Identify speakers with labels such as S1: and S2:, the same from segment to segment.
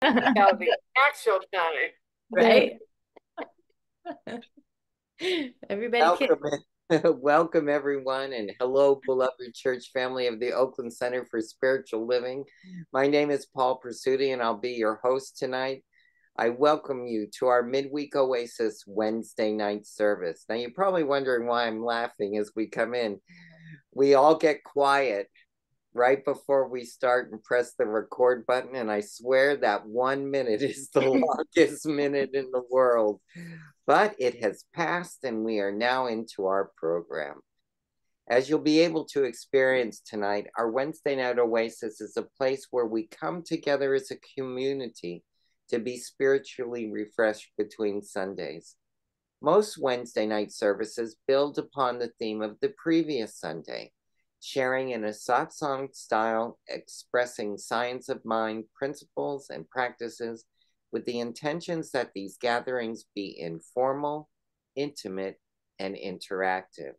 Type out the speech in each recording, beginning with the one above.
S1: Now the actual time.
S2: Right? Everybody can.
S3: Welcome, welcome everyone, and hello, beloved church family of the Oakland Center for Spiritual Living. My name is Paul Pursuti, and I'll be your host tonight. I welcome you to our midweek Oasis Wednesday night service. Now, you're probably wondering why I'm laughing as we come in. We all get quiet right before we start and press the record button, and I swear that 1 minute is the longest minute in the world. But it has passed, and we are now into our program. As you'll be able to experience tonight, our Wednesday night Oasis is a place where we come together as a community to be spiritually refreshed between Sundays. Most Wednesday night services build upon the theme of the previous Sunday, sharing in a satsang style, expressing science of mind principles and practices with the intentions that these gatherings be informal, intimate, and interactive.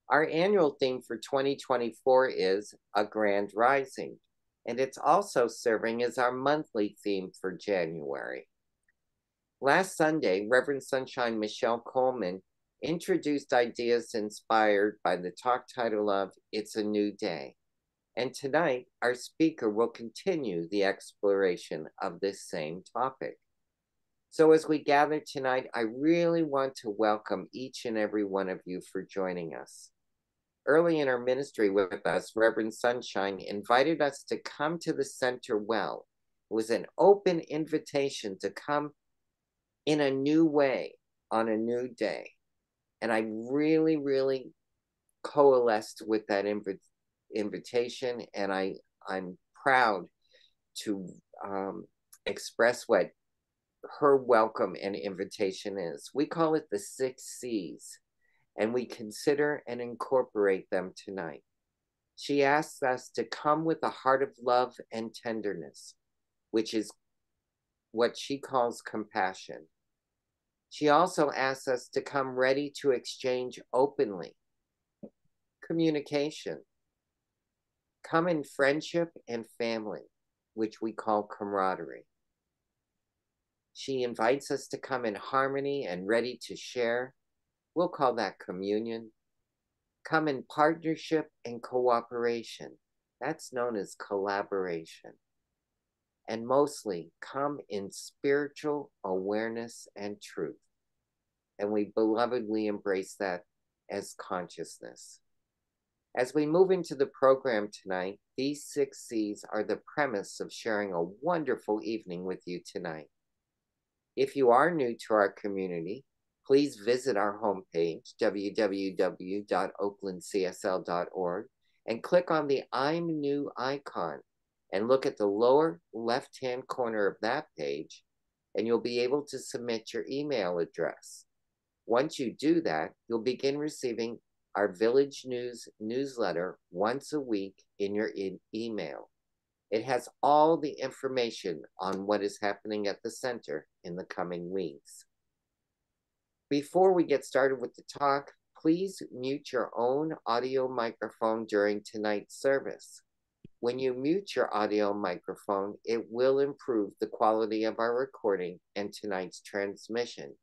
S3: Our annual theme for 2024 is A Grand Rising, and it's also serving as our monthly theme for January. Last Sunday, Reverend Sunshine Michelle Coleman introduced ideas inspired by the talk title of It's a New Day. And tonight, our speaker will continue the exploration of this same topic. So as we gather tonight, I really want to welcome each and every one of you for joining us. Early in our ministry with us, Reverend Sunshine invited us to come to the center well. It was an open invitation to come in a new way on a new day. And I really, really coalesced with that invitation, and I'm proud to express what her welcome and invitation is. We call it the 6 C's, and we consider and incorporate them tonight. She asks us to come with a heart of love and tenderness, which is what she calls compassion. She also asks us to come ready to exchange openly, communication, come in friendship and family, which we call camaraderie. She invites us to come in harmony and ready to share. We'll call that communion. Come in partnership and cooperation. That's known as collaboration. And mostly, come in spiritual awareness and truth. And we belovedly embrace that as consciousness. As we move into the program tonight, these 6 C's are the premise of sharing a wonderful evening with you tonight. If you are new to our community, please visit our homepage, www.oaklandcsl.org, and click on the I'm New icon and look at the lower left-hand corner of that page, and you'll be able to submit your email address. Once you do that, you'll begin receiving our Village News newsletter once a week in your email. It has all the information on what is happening at the center in the coming weeks. Before we get started with the talk, please mute your own audio microphone during tonight's service. When you mute your audio microphone, it will improve the quality of our recording and tonight's transmission.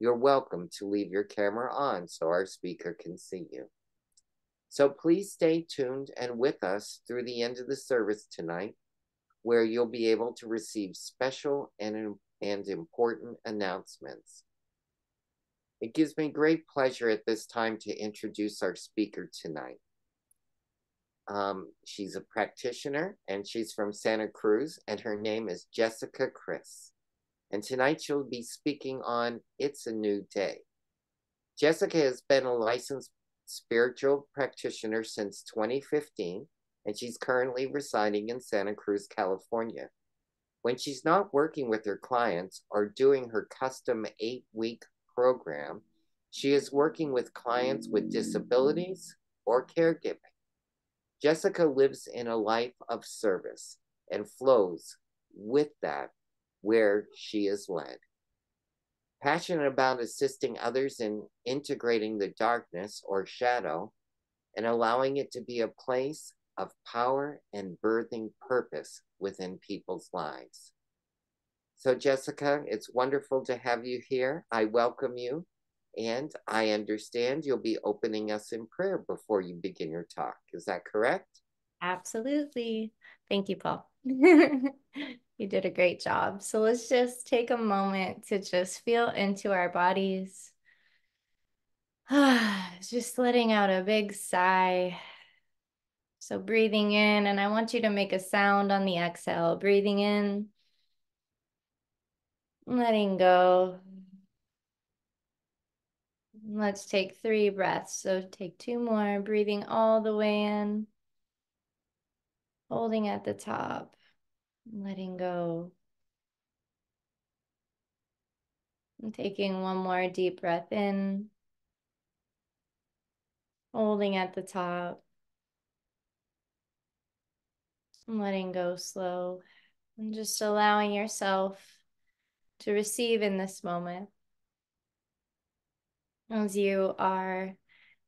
S3: You're welcome to leave your camera on so our speaker can see you. So please stay tuned and with us through the end of the service tonight, where you'll be able to receive special and important announcements. It gives me great pleasure at this time to introduce our speaker tonight. She's a practitioner, and she's from Santa Cruz, and her name is Jessica Kreiss. And tonight she'll be speaking on It's a New Day. Jessica has been a licensed spiritual practitioner since 2015, and she's currently residing in Santa Cruz, California. When she's not working with her clients or doing her custom 8-week program, she is working with clients with disabilities or caregiving. Jessica lives in a life of service and flows with that where she is led. Passionate about assisting others in integrating the darkness or shadow and allowing it to be a place of power and birthing purpose within people's lives. So Jessica, it's wonderful to have you here. I welcome you. And I understand you'll be opening us in prayer before you begin your talk. Is that correct?
S2: Absolutely. Thank you, Paul. You did a great job. So let's just take a moment to just feel into our bodies. Just letting out a big sigh. So breathing in, and I want you to make a sound on the exhale. Breathing in, letting go. Let's take 3 breaths. So take 2 more, breathing all the way in, holding at the top, letting go. And taking 1 more deep breath in, holding at the top, and letting go slow. And just allowing yourself to receive in this moment as you are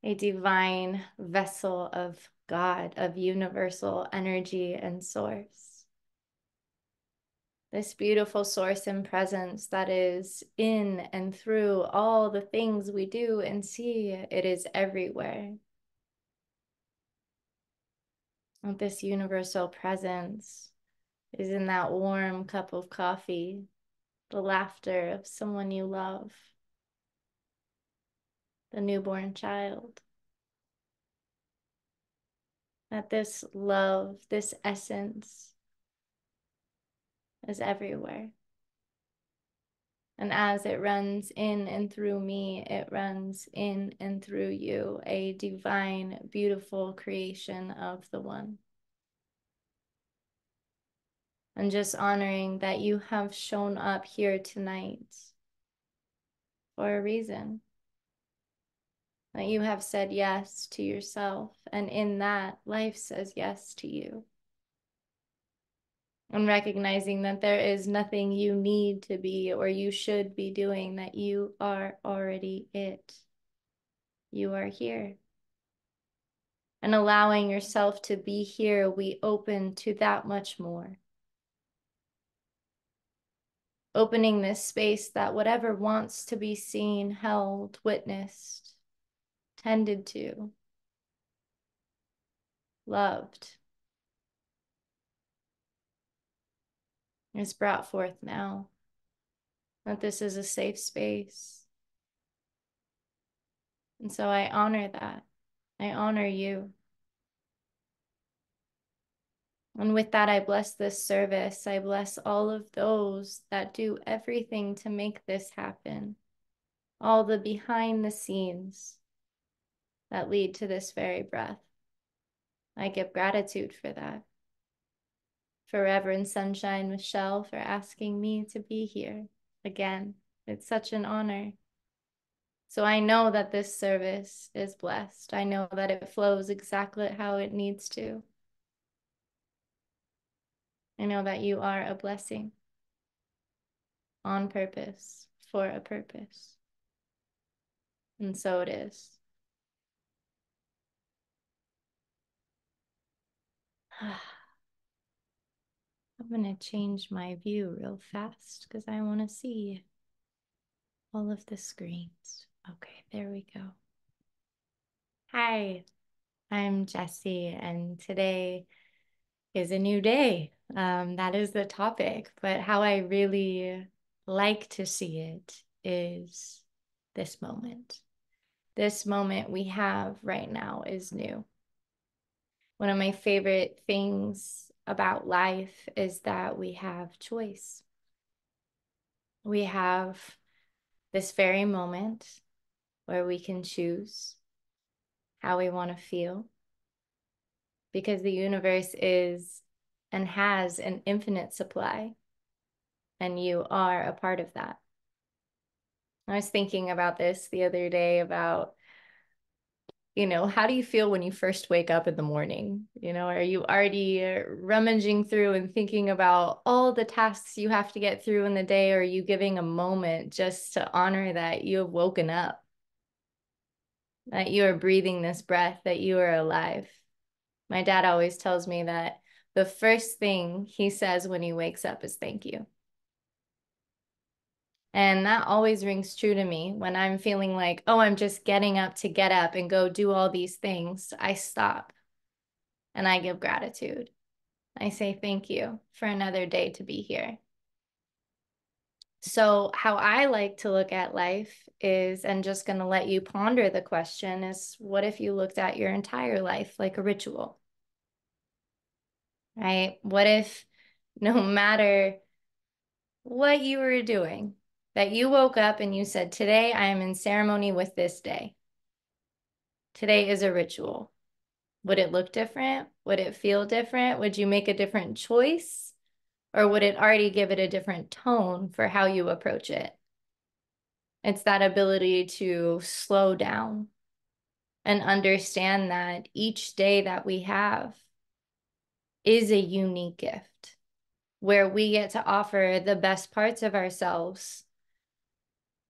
S2: a divine vessel of God, of universal energy and source. This beautiful source and presence that is in and through all the things we do and see. It is everywhere. And this universal presence is in that warm cup of coffee, the laughter of someone you love, the newborn child. That this love, this essence is everywhere. And as it runs in and through me, it runs in and through you, a divine, beautiful creation of the One. And just honoring that you have shown up here tonight for a reason. That you have said yes to yourself, and in that, life says yes to you. And recognizing that there is nothing you need to be or you should be doing, that you are already it. You are here. And allowing yourself to be here, we open to that much more. Opening this space that whatever wants to be seen, held, witnessed, tended to, loved, is brought forth now. That this is a safe space. And so I honor that. I honor you. And with that, I bless this service. I bless all of those that do everything to make this happen. All the behind the scenes that lead to this very breath. I give gratitude for that. For Reverend Sunshine Michelle for asking me to be here again. It's such an honor. So I know that this service is blessed. I know that it flows exactly how it needs to. I know that you are a blessing on purpose, for a purpose. And so it is. I'm going to change my view real fast because I want to see all of the screens. Okay, there we go. Hi, I'm Jessie, and today is a new day. That is the topic, but how I really like to see it is this moment. This moment we have right now is new. One of my favorite things about life is that we have choice. We have this very moment where we can choose how we want to feel, because the universe is and has an infinite supply, and you are a part of that. I was thinking about this the other day about, how do you feel when you first wake up in the morning? Are you already rummaging through and thinking about all the tasks you have to get through in the day? Or are you giving a moment just to honor that you have woken up, that you are breathing this breath, that you are alive? My dad always tells me that the first thing he says when he wakes up is thank you. And that always rings true to me when I'm feeling like, oh, I'm just getting up to get up and go do all these things. I stop and I give gratitude. I say thank you for another day to be here. So how I like to look at life is, and just going to let you ponder the question is, what if you looked at your entire life like a ritual? Right? What if no matter what you were doing, that you woke up and you said, today I am in ceremony with this day. Today is a ritual. Would it look different? Would it feel different? Would you make a different choice? Or would it already give it a different tone for how you approach it? It's that ability to slow down and understand that each day that we have is a unique gift where we get to offer the best parts of ourselves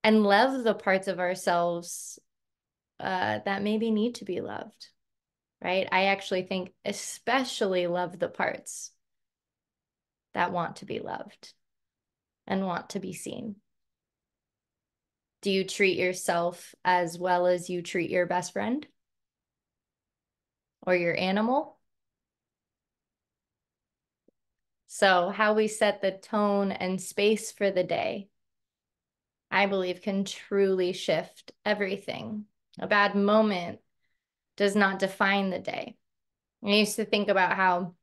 S2: and love the parts of ourselves that maybe need to be loved, right? I actually think especially love the parts that want to be loved and want to be seen. Do you treat yourself as well as you treat your best friend or your animal? So how we set the tone and space for the day, I believe, can truly shift everything. A bad moment does not define the day. I used to think about how,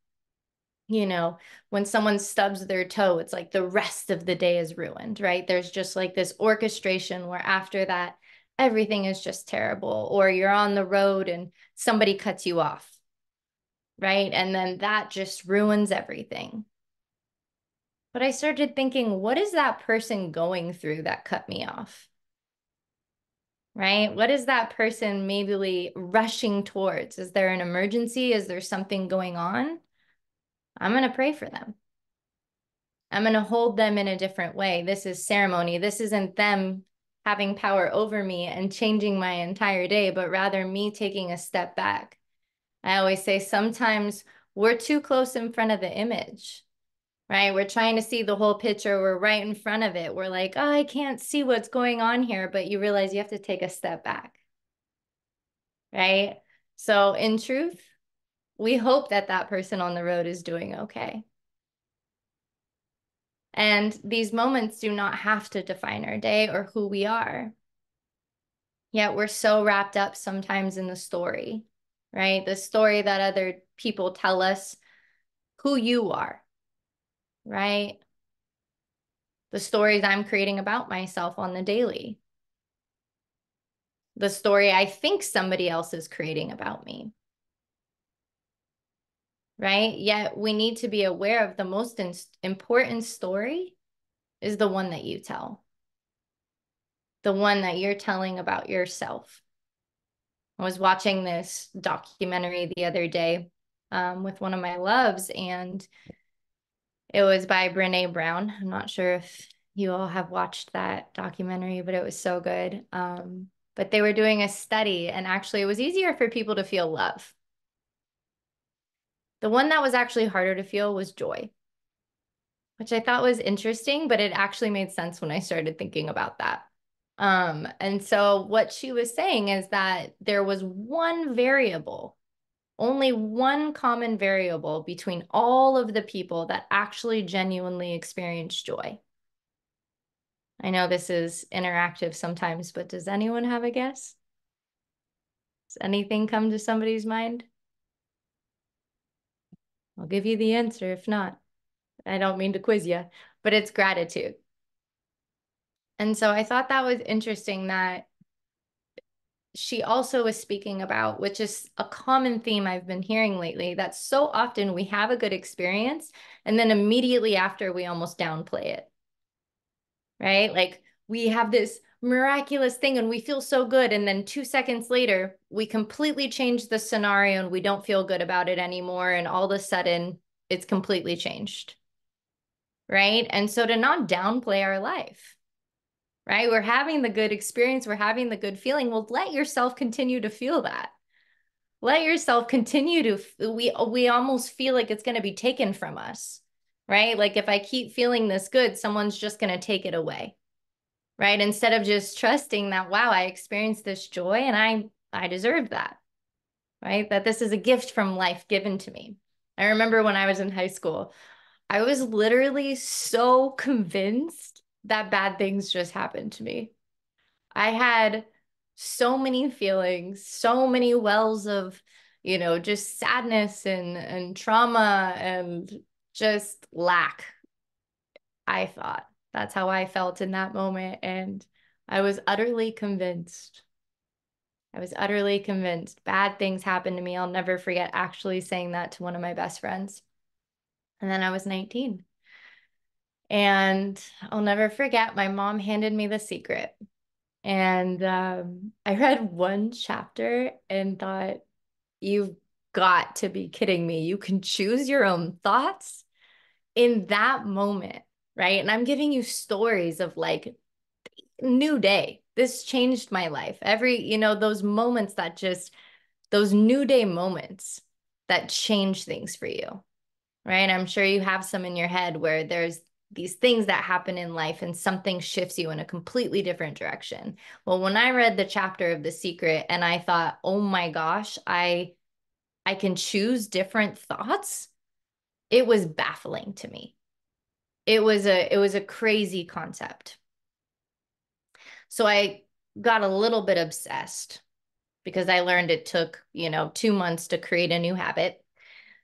S2: you know, when someone stubs their toe, it's like the rest of the day is ruined, right? There's just like this orchestration where after that, everything is just terrible. Or you're on the road and somebody cuts you off, right? And then that just ruins everything. But I started thinking, what is that person going through that cut me off? Right? What is that person maybe rushing towards? Is there an emergency? Is there something going on? I'm going to pray for them. I'm going to hold them in a different way. This is ceremony. This isn't them having power over me and changing my entire day, but rather me taking a step back. I always say sometimes we're too close in front of the image, right? We're trying to see the whole picture. We're right in front of it. We're like, oh, I can't see what's going on here, but you realize you have to take a step back, right? So in truth, we hope that that person on the road is doing okay. And these moments do not have to define our day or who we are. Yet we're so wrapped up sometimes in the story, right? The story that other people tell us who you are, right? The stories I'm creating about myself on the daily. The story I think somebody else is creating about me, right? Yet we need to be aware of the most important story is the one that you tell, the one that you're telling about yourself. I was watching this documentary the other day with one of my loves, and it was by Brené Brown. I'm not sure if you all have watched that documentary, but it was so good. But they were doing a study, and actually it was easier for people to feel love. The one that was actually harder to feel was joy, which I thought was interesting, but it actually made sense when I started thinking about that. And so what she was saying is that there was one variable, only one common variable between all of the people that actually genuinely experienced joy. I know this is interactive sometimes, but does anyone have a guess? Does anything come to somebody's mind? I'll give you the answer if not. I don't mean to quiz you, but it's gratitude. And so I thought that was interesting that she also was speaking about, which is a common theme I've been hearing lately, that so often we have a good experience and then immediately after we almost downplay it, right? Like we have this miraculous thing and we feel so good. And then 2 seconds later, we completely change the scenario and we don't feel good about it anymore. And all of a sudden it's completely changed, right? And so to not downplay our life, right? We're having the good experience. We're having the good feeling. Well, let yourself continue to feel that. Let yourself continue to, we almost feel like it's going to be taken from us, right? Like if I keep feeling this good, someone's just going to take it away. right? Instead of just trusting that, wow, I experienced this joy and I deserve that, right? That this is a gift from life given to me. I remember when I was in high school, I was literally so convinced that bad things just happened to me. I had so many feelings, so many wells of, just sadness and trauma and just lack, I thought. That's how I felt in that moment. And I was utterly convinced. I was utterly convinced bad things happened to me. I'll never forget actually saying that to one of my best friends. And then I was 19. And I'll never forget, my mom handed me The Secret. And I read one chapter and thought, you've got to be kidding me. You can choose your own thoughts in that moment, right? And I'm giving you stories of like, new day. This changed my life. Those moments those new day moments that change things for you, right? I'm sure you have some in your head where there's these things that happen in life and something shifts you in a completely different direction. Well, when I read the chapter of The Secret and I thought, oh my gosh, I can choose different thoughts, it was baffling to me. It was a crazy concept. So I got a little bit obsessed because I learned it took, 2 months to create a new habit.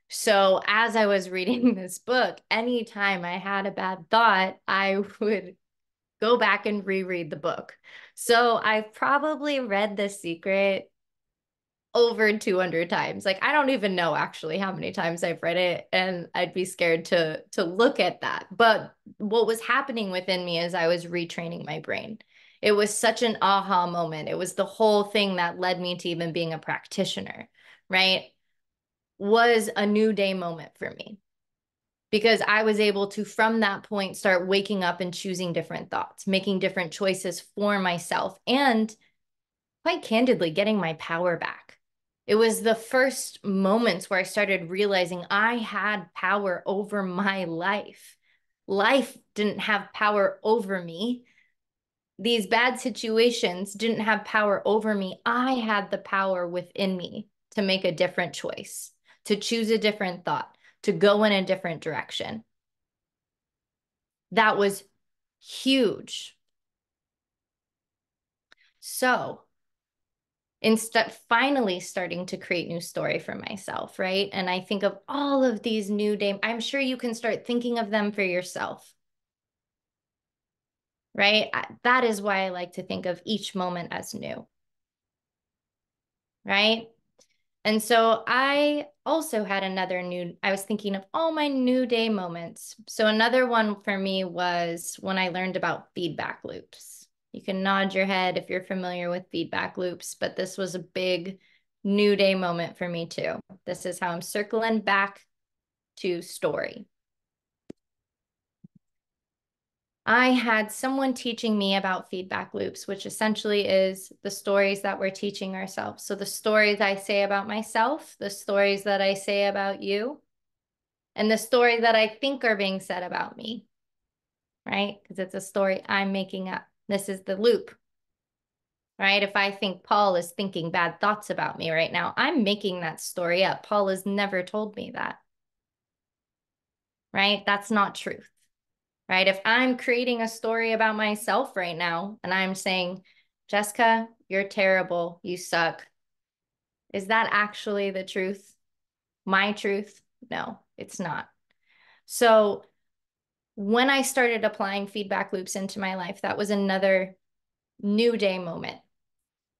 S2: So as I was reading this book, anytime I had a bad thought, I would go back and reread the book. So I've probably read The Secret over 200 times. Like, I don't even know actually how many times I've read it, and I'd be scared to look at that. But what was happening within me is I was retraining my brain. It was such an aha moment. It was the whole thing that led me to even being a practitioner, right? Was a new day moment for me because I was able to, from that point, start waking up and choosing different thoughts, making different choices for myself, and quite candidly, getting my power back. It was the first moments where I started realizing I had power over my life. Life didn't have power over me. These bad situations didn't have power over me. I had the power within me to make a different choice, to choose a different thought, to go in a different direction. That was huge. So instead, finally starting to create new story for myself, right? And I think of all of these new day, I'm sure you can start thinking of them for yourself, right? That is why I like to think of each moment as new, right? And so I also had I was thinking of all my new day moments. So another one for me was when I learned about feedback loops. You can nod your head if you're familiar with feedback loops, but this was a big new day moment for me too. This is how I'm circling back to story. I had someone teaching me about feedback loops, which essentially is the stories that we're teaching ourselves. So the stories I say about myself, the stories that I say about you, and the story that I think are being said about me, right? Because it's a story I'm making up. This is the loop, right? If I think Paul is thinking bad thoughts about me right now, I'm making that story up. Paul has never told me that, right? That's not truth. Right? If I'm creating a story about myself right now and I'm saying, Jessica, you're terrible, you suck, is that actually the truth? My truth? No, it's not. So when I started applying feedback loops into my life, that was another new day moment.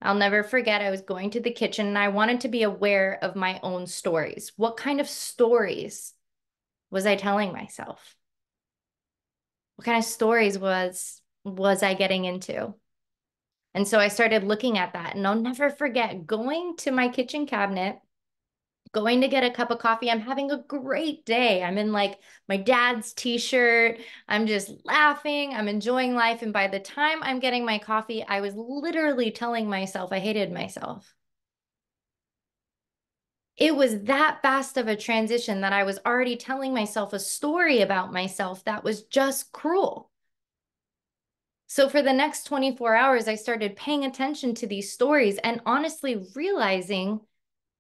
S2: I'll never forget, I was going to the kitchen and I wanted to be aware of my own stories. What kind of stories was I telling myself? What kind of stories was I getting into? And so I started looking at that, and I'll never forget going to my kitchen cabinet, going to get a cup of coffee. I'm having a great day. I'm in like my dad's t-shirt. I'm just laughing. I'm enjoying life. And by the time I'm getting my coffee, I was literally telling myself I hated myself. It was that fast of a transition that I was already telling myself a story about myself that was just cruel. So for the next 24 hours, I started paying attention to these stories and honestly realizing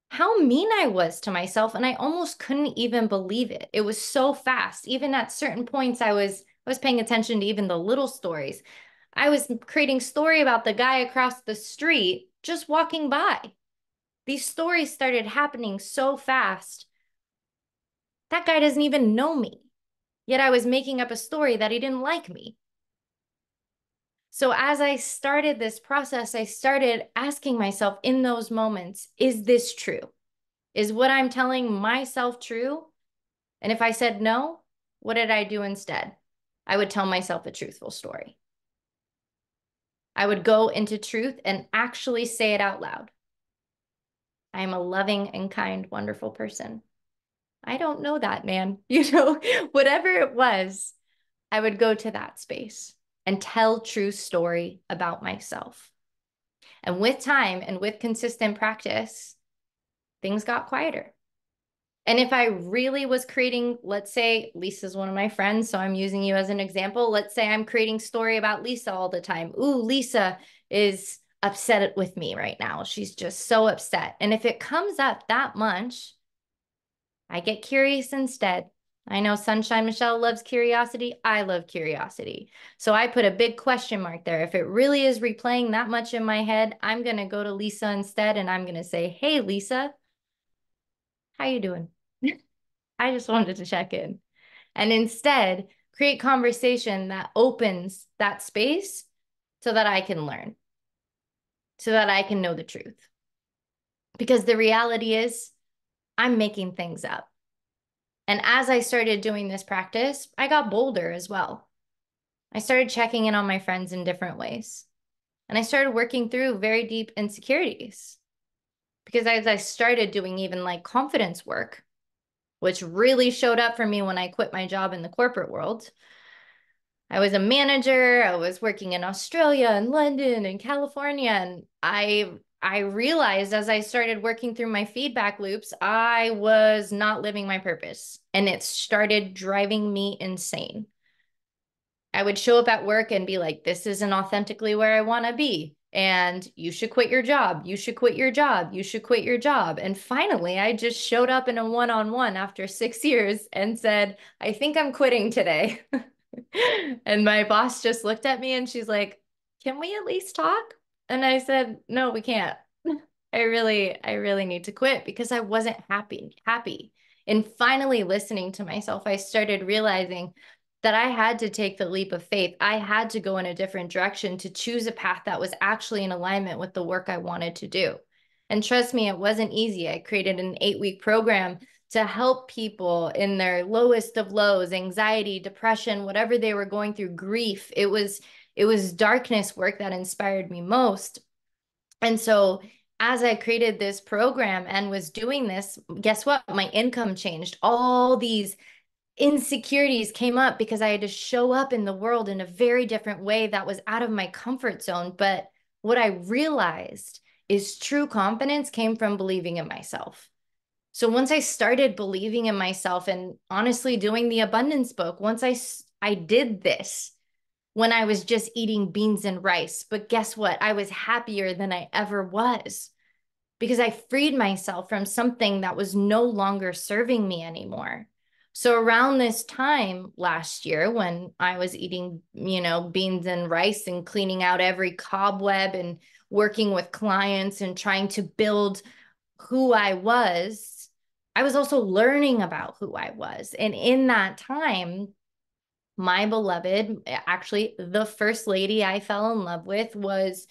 S2: how mean I was to myself. And I almost couldn't even believe it. It was so fast. Even at certain points, I was paying attention to even the little stories. I was creating story about the guy across the street just walking by. These stories started happening so fast. That guy doesn't even know me. Yet I was making up a story that he didn't like me. So as I started this process, I started asking myself in those moments, is this true? Is what I'm telling myself true? And if I said no, what did I do instead? I would tell myself a truthful story. I would go into truth and actually say it out loud. I am a loving and kind, wonderful person. I don't know that, man. Whatever it was, I would go to that space and tell true story about myself. And with time and with consistent practice, things got quieter. And if I really was creating, let's say Lisa's one of my friends, so I'm using you as an example. Let's say I'm creating story about Lisa all the time. Ooh, Lisa is upset with me right now. She's just so upset. And if it comes up that much, I get curious instead. I know Sunshine Michelle loves curiosity. I love curiosity. So I put a big question mark there. If it really is replaying that much in my head, I'm going to go to Lisa instead and I'm going to say, hey, Lisa, how you doing? I just wanted to check in. And instead, create conversation that opens that space so that I can learn, so that I can know the truth. Because the reality is, I'm making things up. And as I started doing this practice, I got bolder as well. I started checking in on my friends in different ways. And I started working through very deep insecurities. Because as I started doing even like confidence work, which really showed up for me when I quit my job in the corporate world. I was a manager. I was working in Australia and London and California. And I realized as I started working through my feedback loops, I was not living my purpose. And it started driving me insane. I would show up at work and be like, this isn't authentically where I want to be. And you should quit your job. You should quit your job. You should quit your job. And finally, I just showed up in a one-on-one after 6 years and said, I think I'm quitting today. And my boss just looked at me and she's like, can we at least talk? And I said, no, we can't. I really need to quit because I wasn't happy. And finally listening to myself, I started realizing that I had to take the leap of faith. I had to go in a different direction to choose a path that was actually in alignment with the work I wanted to do. And trust me, it wasn't easy. I created an 8-week program to help people in their lowest of lows, anxiety, depression, whatever they were going through, grief. It was darkness work that inspired me most. And so as I created this program and was doing this, guess what? My income changed. All these insecurities came up because I had to show up in the world in a very different way that was out of my comfort zone. But what I realized is true confidence came from believing in myself. So once I started believing in myself and honestly doing the abundance book, once I did this when I was just eating beans and rice, but guess what? I was happier than I ever was because I freed myself from something that was no longer serving me anymore. So around this time last year when I was eating, beans and rice and cleaning out every cobweb and working with clients and trying to build who I was also learning about who I was. And in that time, my beloved, actually the first lady I fell in love with was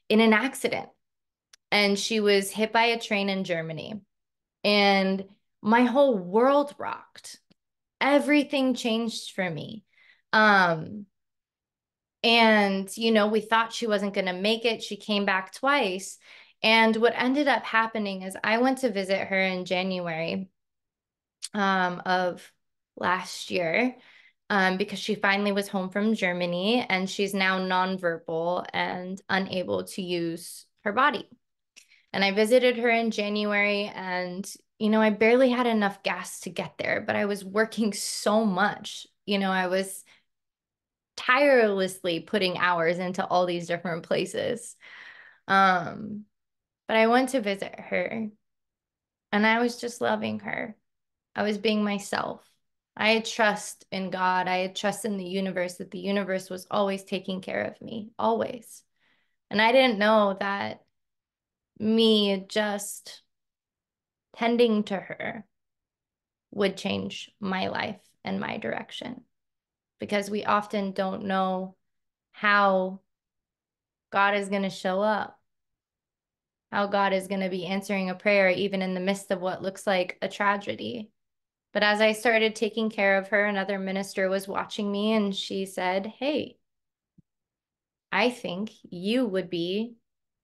S2: in an accident. And she was hit by a train in Germany. And my whole world rocked. Everything changed for me. And, we thought she wasn't going to make it. She came back twice. And what ended up happening is I went to visit her in January of last year because she finally was home from Germany and she's now nonverbal and unable to use her body. And I visited her in January and, I barely had enough gas to get there, but I was working so much. I was tirelessly putting hours into all these different places. But I went to visit her and I was just loving her. I was being myself. I had trust in God. I had trust in the universe, that the universe was always taking care of me, always. And I didn't know that me just tending to her would change my life and my direction, because we often don't know how God is going to show up, how God is going to be answering a prayer, even in the midst of what looks like a tragedy. But as I started taking care of her, another minister was watching me and she said, "Hey, I think you would be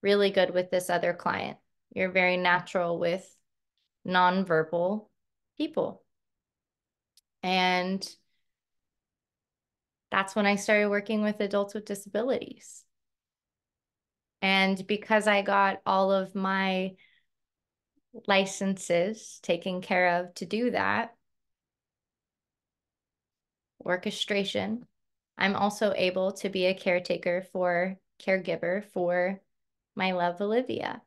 S2: really good with this other client. You're very natural with nonverbal people." And that's when I started working with adults with disabilities. And because I got all of my licenses taken care of to do that, orchestration, I'm also able to be a caregiver for my love, Olivia.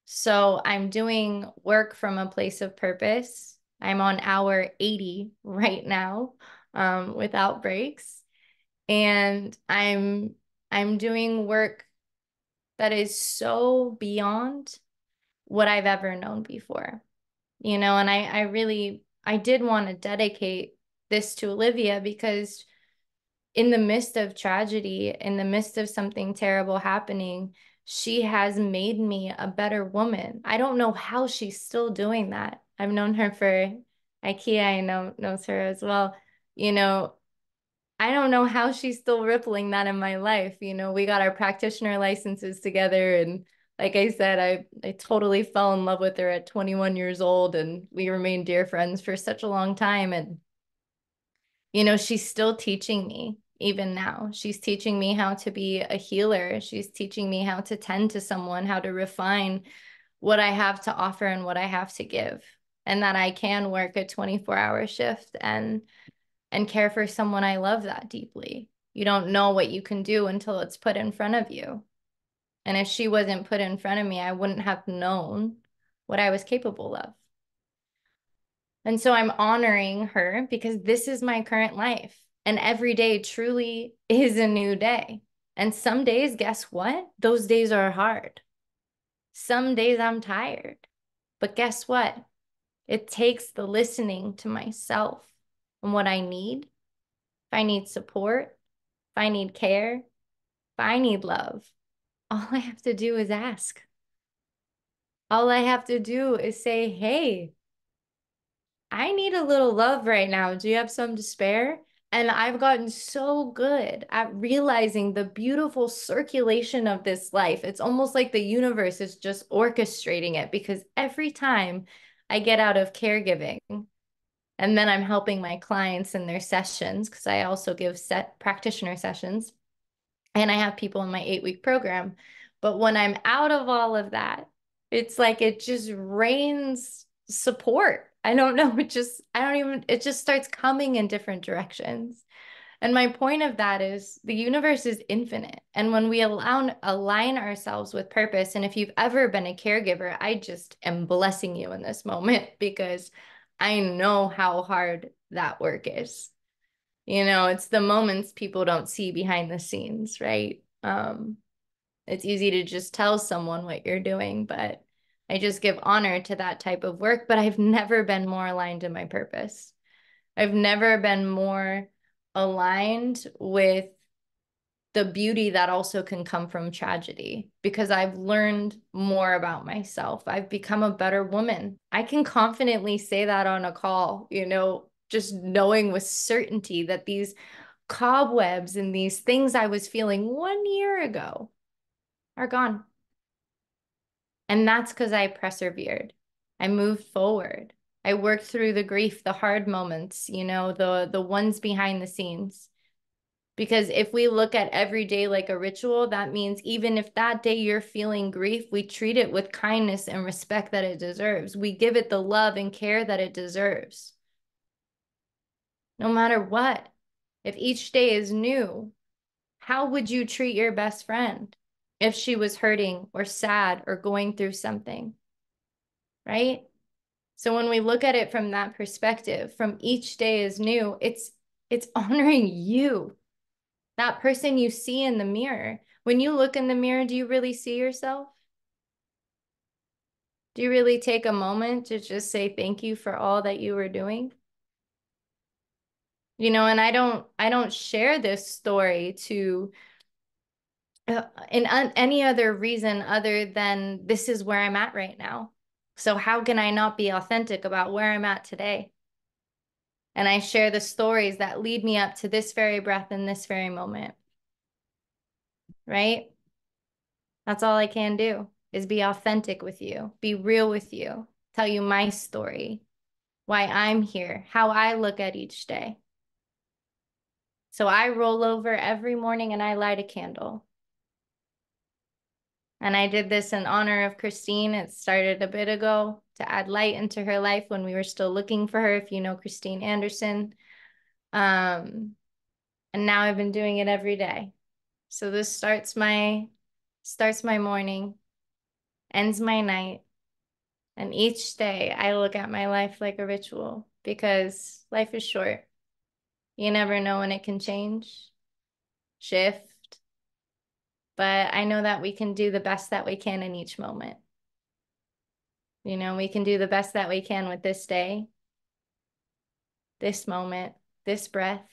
S2: So I'm doing work from a place of purpose. I'm on hour 80 right now, without breaks. And I'm doing work that is so beyond what I've ever known before. You know, and I did want to dedicate this to Olivia, because in the midst of tragedy, in the midst of something terrible happening, she has made me a better woman. I don't know how she's still doing that. I've known her for IKEA, I knows her as well. You know, I don't know how she's still rippling that in my life. You know, we got our practitioner licenses together, and like I said, I totally fell in love with her at 21 years old, and we remained dear friends for such a long time. And you know, she's still teaching me even now. She's teaching me how to be a healer. She's teaching me how to tend to someone, how to refine what I have to offer and what I have to give, and that I can work a 24-hour shift and care for someone I love that deeply. You don't know what you can do until it's put in front of you. And if she wasn't put in front of me, I wouldn't have known what I was capable of. And so I'm honoring her, because this is my current life. And every day truly is a new day. And some days, guess what? Those days are hard. Some days I'm tired. But guess what? It takes the listening to myself and what I need. If I need support, if I need care, if I need love, all I have to do is ask. All I have to do is say, "Hey, I need a little love right now. Do you have some to spare?" And I've gotten so good at realizing the beautiful circulation of this life. It's almost like the universe is just orchestrating it, because every time I get out of caregiving, and then I'm helping my clients in their sessions, because I also give practitioner sessions, and I have people in my 8-week program. But when I'm out of all of that, it's like it just rains support. I don't know. It just starts coming in different directions. And my point of that is the universe is infinite. And when we align ourselves with purpose, and if you've ever been a caregiver, I just am blessing you in this moment, because I know how hard that work is. You know, it's the moments people don't see behind the scenes, right? It's easy to just tell someone what you're doing, but I just give honor to that type of work. But I've never been more aligned to my purpose. I've never been more aligned with the beauty that also can come from tragedy, because I've learned more about myself. I've become a better woman. I can confidently say that on a call, you know, just knowing with certainty that these cobwebs and these things I was feeling 1 year ago are gone. And that's because I persevered. I moved forward. I worked through the grief, the hard moments, you know, the ones behind the scenes. Because if we look at every day like a ritual, that means even if that day you're feeling grief, we treat it with kindness and respect that it deserves. We give it the love and care that it deserves. No matter what. If each day is new, how would you treat your best friend if she was hurting or sad or going through something, right? So when we look at it from that perspective, from each day is new, it's honoring you, that person you see in the mirror. When you look in the mirror, do you really see yourself? Do you really take a moment to just say thank you for all that you were doing? You know, and I don't share this story to in any other reason other than this is where I'm at right now. So how can I not be authentic about where I'm at today? And I share the stories that lead me up to this very breath in this very moment, right? That's all I can do is be authentic with you, be real with you, tell you my story, why I'm here, how I look at each day. So I roll over every morning and I light a candle. And I did this in honor of Christine. It started a bit ago to add light into her life when we were still looking for her, if you know Christine Anderson. And now I've been doing it every day. So this starts my morning, ends my night. And each day I look at my life like a ritual because life is short. You never know when it can change, shift. But I know that we can do the best that we can in each moment. You know, we can do the best that we can with this day, this moment, this breath.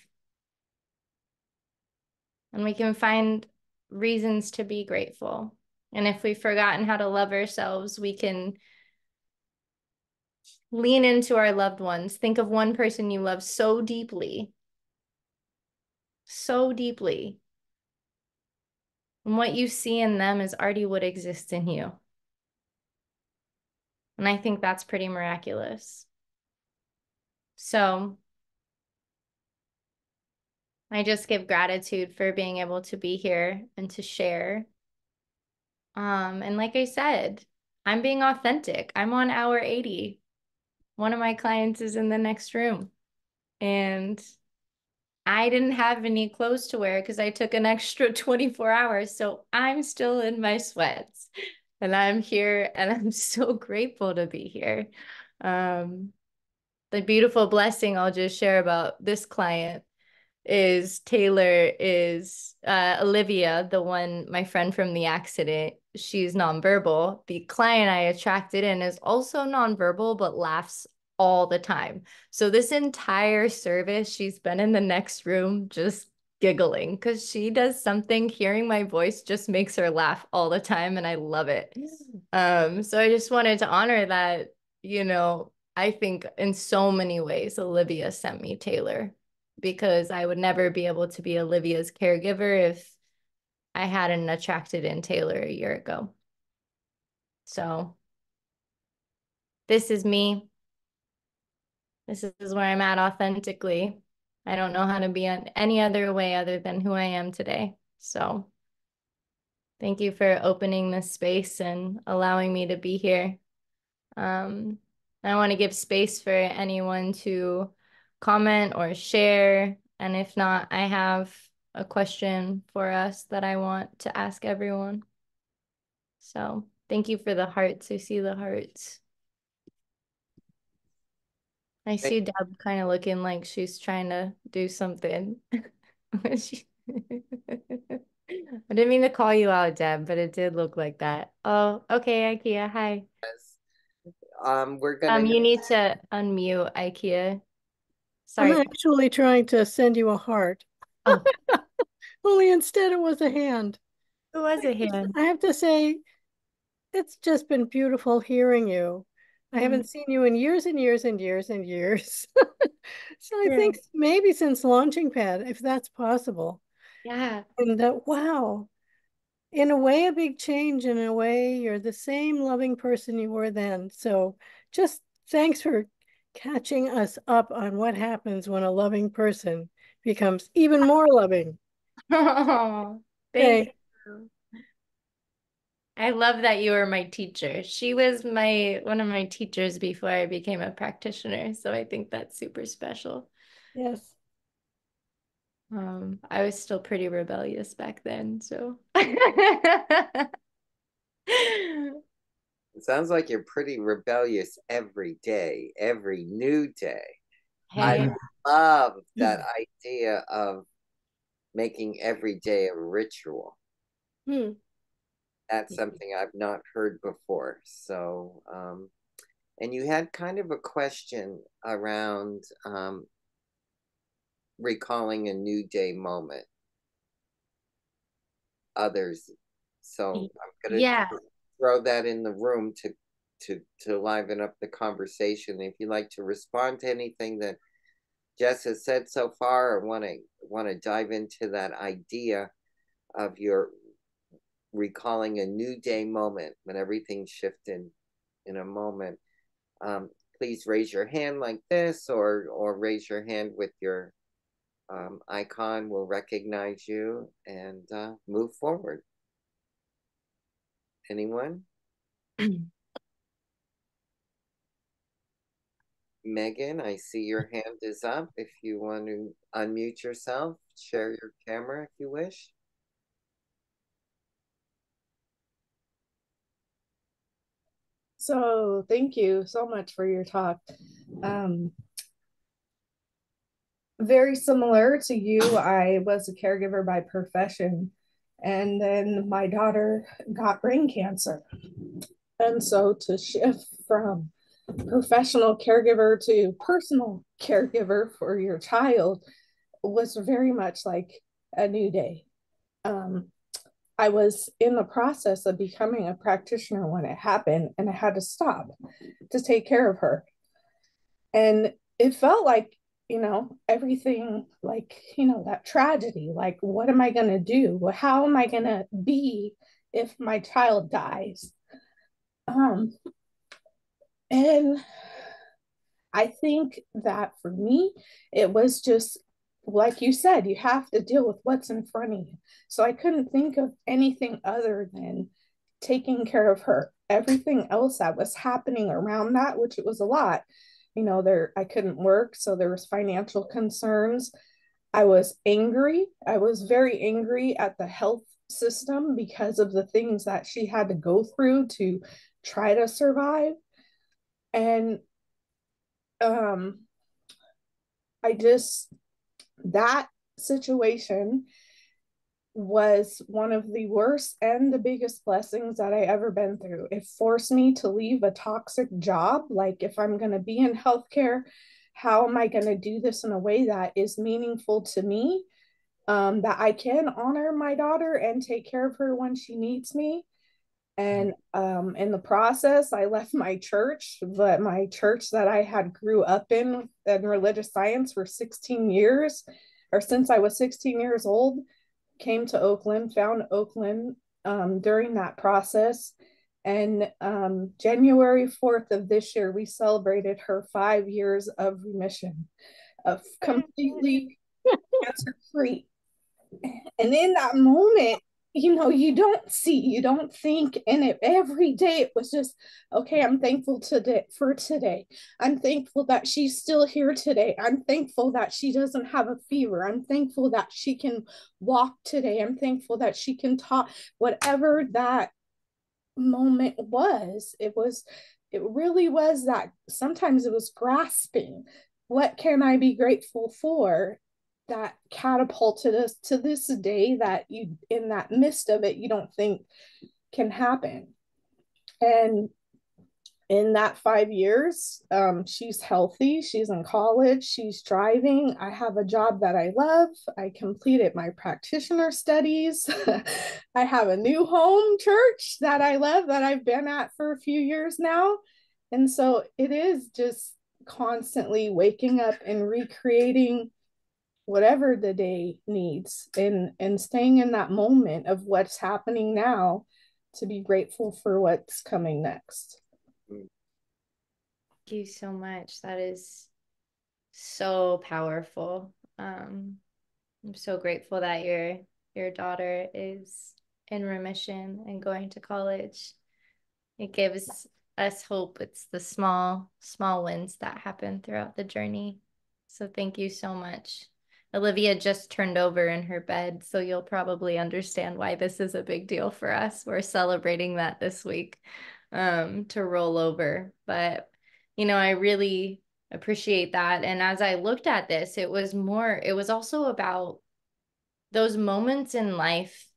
S2: And we can find reasons to be grateful. And if we've forgotten how to love ourselves, we can lean into our loved ones. Think of one person you love so deeply, and what you see in them is already what exists in you. And I think that's pretty miraculous. So I just give gratitude for being able to be here and to share. And like I said, I'm being authentic. I'm on hour 80. One of my clients is in the next room. And I didn't have any clothes to wear because I took an extra 24 hours. So I'm still in my sweats. And I'm here and I'm so grateful to be here. The beautiful blessing I'll just share about this client is Olivia, the one, my friend from the accident. She's nonverbal. The client I attracted in is also nonverbal, but laughs all the time. So this entire service, she's been in the next room just giggling because she does something, hearing my voice just makes her laugh all the time, and I love it. So I just wanted to honor that, you know, I think in so many ways, Olivia sent me Taylor, because I would never be able to be Olivia's caregiver if I hadn't attracted in Taylor a year ago. So this is me. This is where I'm at authentically. I don't know how to be in any other way other than who I am today. So thank you for opening this space and allowing me to be here. I want to give space for anyone to comment or share. And if not, I have a question for us that I want to ask everyone. So thank you for the hearts. I see the hearts. I see Deb kind of looking like she's trying to do something. I didn't mean to call you out, Deb, but it did look like that. Oh, okay, IKEA. Hi.
S3: We're gonna
S2: You need to unmute, IKEA. Sorry.
S4: I'm actually trying to send you a heart.
S2: Oh.
S4: Only instead it was a hand.
S2: It was a hand.
S4: I have to say, it's just been beautiful hearing you. I haven't seen you in years and years and years and years. So I think maybe since Launching Pad, if that's possible.
S2: Yeah.
S4: And wow, in a way, a big change. In a way, you're the same loving person you were then. So just thanks for catching us up on what happens when a loving person becomes even more loving.
S2: Oh, thank you. I love that you were my teacher. She was one of my teachers before I became a practitioner. So I think that's super special.
S4: Yes.
S2: I was still pretty rebellious back then, so.
S3: It sounds like you're pretty rebellious every day, every new day.
S2: Hey.
S3: I love that idea of making every day a ritual. That's something I've not heard before. So, and you had kind of a question around recalling a new day moment. Others. So I'm gonna throw that in the room to liven up the conversation. If you'd like to respond to anything that Jess has said so far, or want to dive into that idea of your recalling a new day moment when everything shifted in a moment, please raise your hand like this, or raise your hand with your icon. We'll recognize you and move forward. Anyone? Megan, I see your hand is up. If you want to unmute yourself, share your camera if you wish.
S5: So thank you so much for your talk. Very similar to you, I was a caregiver by profession, and then my daughter got brain cancer. And so to shift from professional caregiver to personal caregiver for your child was very much like a new day. I was in the process of becoming a practitioner when it happened, and I had to stop to take care of her. And it felt like, everything, like, that tragedy, like, what am I going to do? How am I going to be if my child dies? And I think that for me, it was just like you said, you have to deal with what's in front of you. So I couldn't think of anything other than taking care of her. Everything else that was happening around that, which it was a lot, I couldn't work, so there was financial concerns. I was angry. I was very angry at the health system because of the things that she had to go through to try to survive. And that situation was one of the worst and the biggest blessings that I ever been through. It forced me to leave a toxic job. Like, if I'm going to be in healthcare, how am I going to do this in a way that is meaningful to me, that I can honor my daughter and take care of her when she needs me? And in the process, I left my church, but my church that I had grew up in religious science for 16 years, or since I was 16 years old, came to Oakland, found Oakland during that process. And January 4th of this year, we celebrated her 5 years of remission, of completely cancer-free. And in that moment, you don't think, and every day it was just, okay, I'm thankful for today. I'm thankful that she's still here today. I'm thankful that she doesn't have a fever. I'm thankful that she can walk today. I'm thankful that she can talk. Whatever that moment was, it really was that. Sometimes it was grasping. What can I be grateful for? That catapulted us to this day that you, in that midst of it, you don't think can happen. And in that 5 years, she's healthy, she's in college, she's driving. I have a job that I love. I completed my practitioner studies. I have a new home church that I love, that I've been at for a few years now. And so it is just constantly waking up and recreating whatever the day needs, and staying in that moment of what's happening now to be grateful for what's coming next.
S2: Thank you so much. That is so powerful. I'm so grateful that your daughter is in remission and going to college. It gives us hope. It's the small wins that happen throughout the journey. So thank you so much Olivia just turned over in her bed, so you'll probably understand why this is a big deal for us. We're celebrating that this week, to roll over. But, I really appreciate that. And as I looked at this, it was also about those moments in life,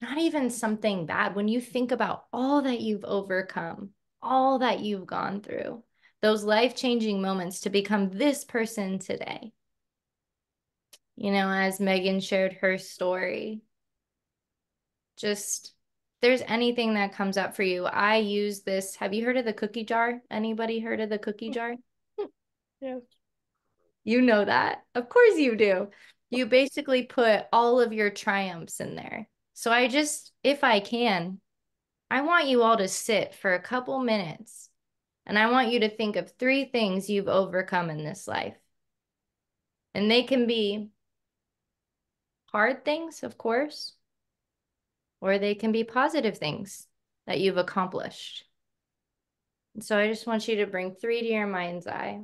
S2: not even something bad. When you think about all that you've overcome, all that you've gone through, those life-changing moments to become this person today. As Megan shared her story, just if there's anything that comes up for you, I use this. Have you heard of the cookie jar? Anybody heard of the cookie jar?
S4: Yes.
S2: You know that. Of course you do. You basically put all of your triumphs in there. So if I can, I want you all to sit for a couple minutes and I want you to think of 3 things you've overcome in this life. And they can be hard things, of course, or they can be positive things that you've accomplished. And so I just want you to bring 3 to your mind's eye.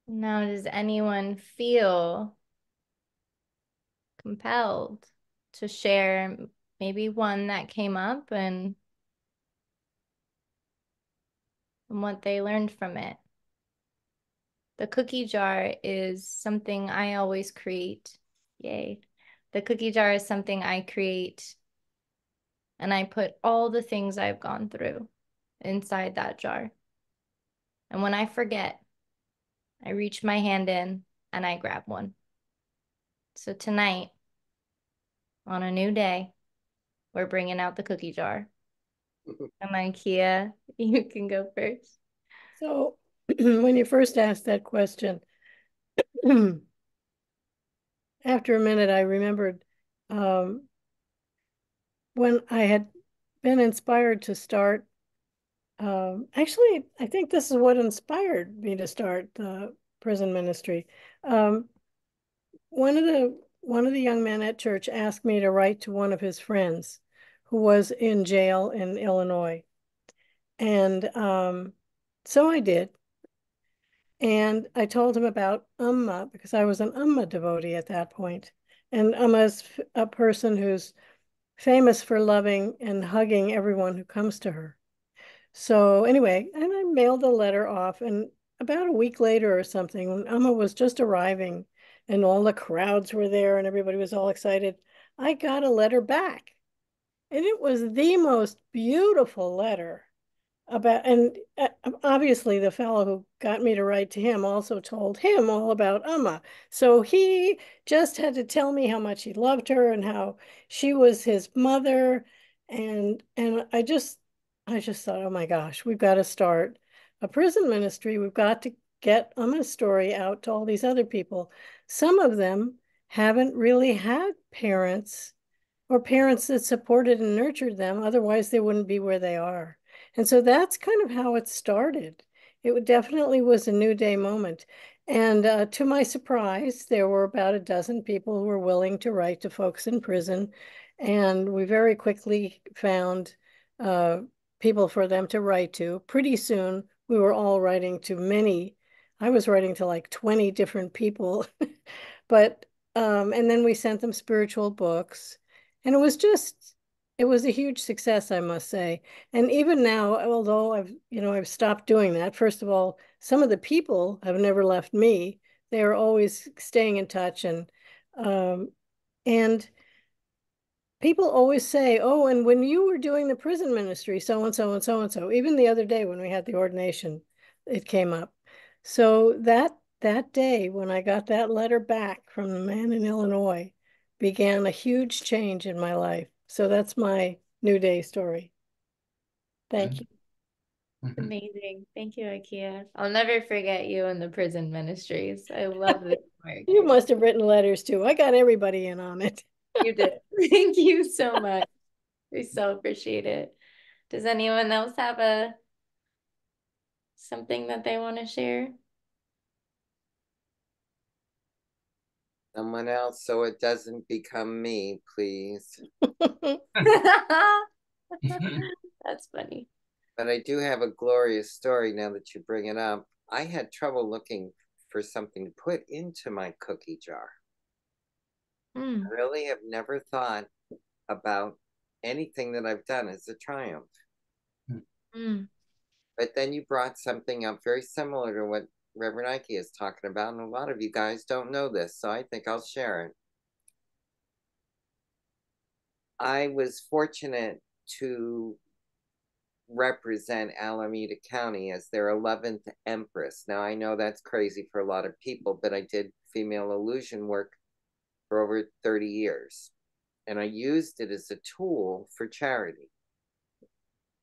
S2: Now, does anyone feel compelled to share maybe one that came up and what they learned from it? The cookie jar is something I always create. Yay. The cookie jar is something I create, and I put all the things I've gone through inside that jar. And when I forget, I reach my hand in and I grab one. So tonight, on a new day, we're bringing out the cookie jar. And IKEA, you can go first.
S4: So when you first asked that question, after a minute, I remembered when I had been inspired to start. Actually, I think this is what inspired me to start the prison ministry. One of the young men at church asked me to write to one of his friends who was in jail in Illinois. And so I did. And I told him about Amma because I was an Amma devotee at that point. And Amma's a person who's famous for loving and hugging everyone who comes to her. So anyway, and I mailed the letter off. And about a week later or something, when Amma was just arriving and all the crowds were there and everybody was all excited, I got a letter back. And it was the most beautiful letter about, and obviously the fellow who got me to write to him also told him all about Amma. So he just had to tell me how much he loved her and how she was his mother. And I just thought, oh my gosh, we've got to start a prison ministry. We've got to get Amma's story out to all these other people. Some of them haven't really had parents or parents that supported and nurtured them. Otherwise, they wouldn't be where they are. And so that's kind of how it started. It definitely was a new day moment. And to my surprise, there were about a dozen people who were willing to write to folks in prison. And we very quickly found people for them to write to. Pretty soon, we were all writing to many. I was writing to like 20 different people. But, and then we sent them spiritual books. And it was a huge success, I must say. And even now, although I've stopped doing that, first of all, some of the people have never left me. They are always staying in touch and people always say, oh, and when you were doing the prison ministry, so and so and so and so, even the other day when we had the ordination, it came up. So that day when I got that letter back from the man in Illinois began a huge change in my life. So that's my new day story. Thank you.
S2: Amazing. Thank you, IKEA. I'll never forget you in the prison ministries. I love this work.
S4: You must have written letters too. I got everybody in on it.
S2: You did. Thank you so much. We so appreciate it. Does anyone else have something that they want to share?
S3: Someone else, so it doesn't become me, please.
S2: That's funny.
S3: But I do have a glorious story now that you bring it up. I had trouble looking for something to put into my cookie jar. I really have never thought about anything that I've done as a triumph. But then you brought something up very similar to what Reverend Ike is talking about, and a lot of you guys don't know this, so I think I'll share it. I was fortunate to represent Alameda County as their 11th Empress. Now, I know that's crazy for a lot of people, but I did female illusion work for over 30 years, and I used it as a tool for charity.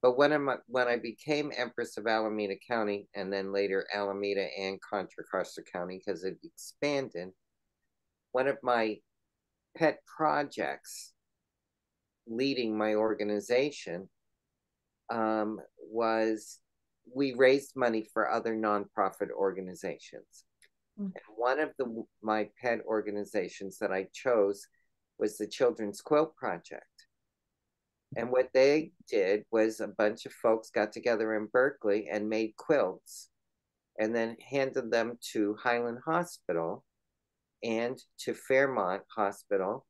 S3: But when I became Empress of Alameda County, and then later Alameda and Contra Costa County, because it expanded, one of my pet projects leading my organization was we raised money for other nonprofit organizations. And one of my pet organizations that I chose was the Children's Quilt Project. And what they did was a bunch of folks got together in Berkeley and made quilts and then handed them to Highland Hospital and to Fairmont Hospital.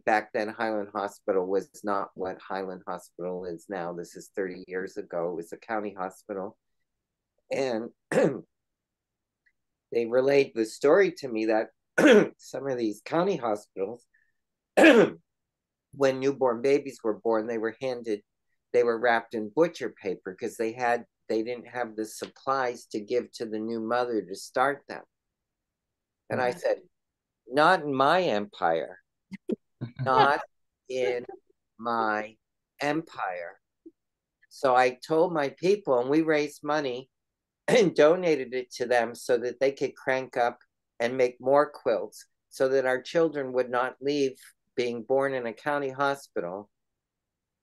S3: Back then, Highland Hospital was not what Highland Hospital is now. This is 30 years ago. It was a county hospital. And they relayed the story to me that some of these county hospitals, when newborn babies were born, they were wrapped in butcher paper because they didn't have the supplies to give to the new mother to start them. And I said, not in my empire. Not in my empire. So I told my people, and we raised money and donated it to them so that they could crank up and make more quilts so that our children would not leave being born in a county hospital